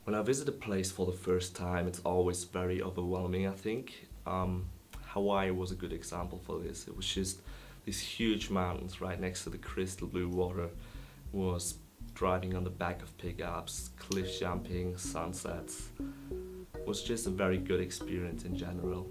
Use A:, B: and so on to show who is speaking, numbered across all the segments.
A: When I visit a place for the first time, it's always very overwhelming, I think. Hawaii was a good example for this. It was just these huge mountains right next to the crystal blue water. Was driving on the back of pickups, cliff jumping, sunsets. Was just a very good experience in general.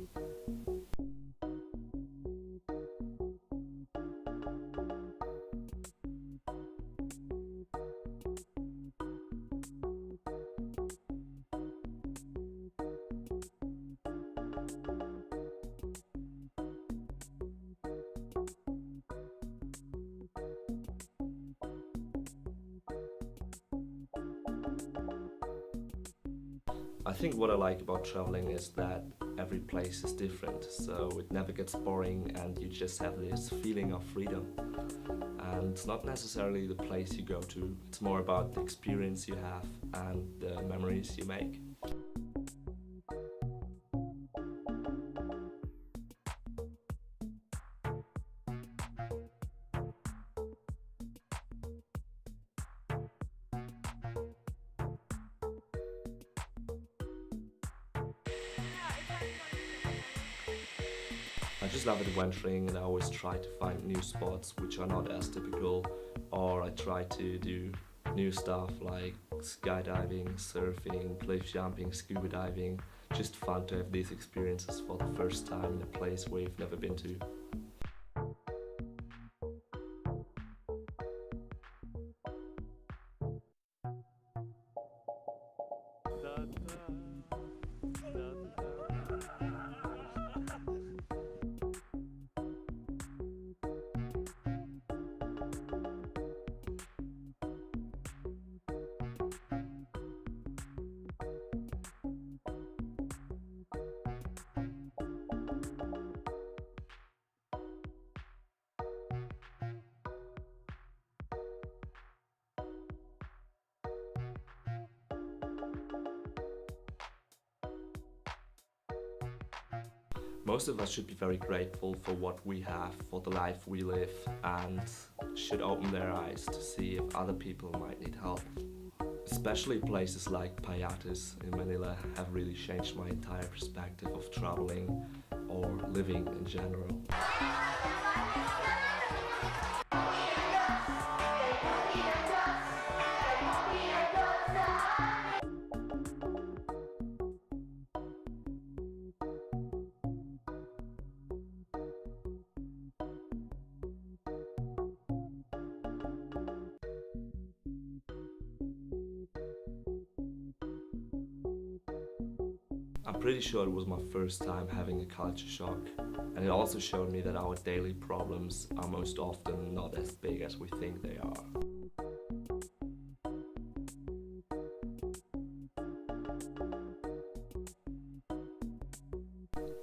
A: I think what I like about traveling is that every place is different, so it never gets boring and you just have this feeling of freedom. And it's not necessarily the place you go to, it's more about the experience you have and the memories you make. I just love adventuring and I always try to find new spots which are not as typical, or I try to do new stuff like skydiving, surfing, cliff jumping, scuba diving. Just fun to have these experiences for the first time in a place where you've never been to. Most of us should be very grateful for what we have, for the life we live, and should open their eyes to see if other people might need help. Especially places like Payatas in Manila have really changed my entire perspective of traveling or living in general. I'm pretty sure it was my first time having a culture shock, and it also showed me that our daily problems are most often not as big as we think they are.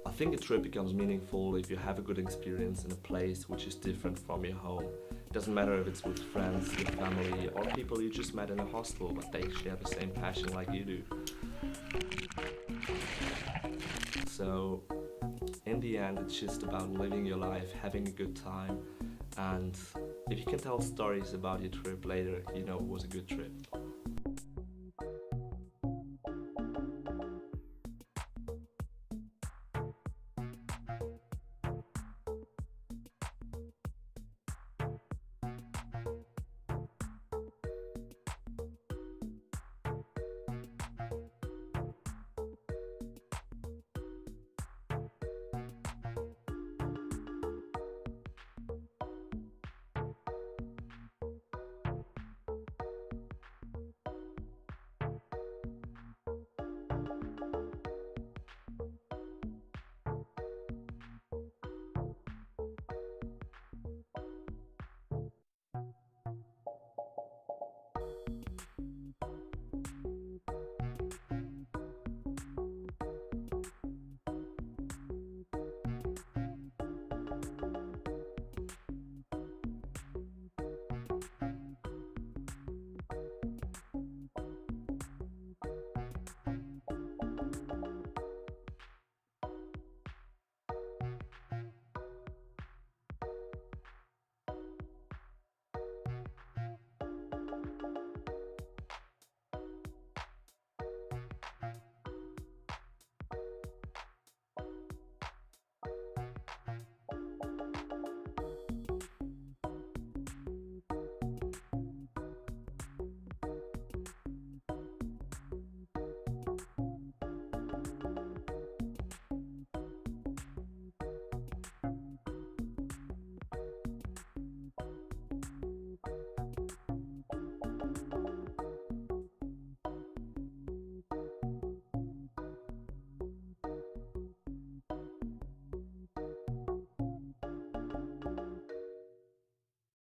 A: I think a trip becomes meaningful if you have a good experience in a place which is different from your home. It doesn't matter if it's with friends, with family, or people you just met in a hostel, but they share the same passion like you do. So, in the end, it's just about living your life, having a good time, and if you can tell stories about your trip later, you know it was a good trip.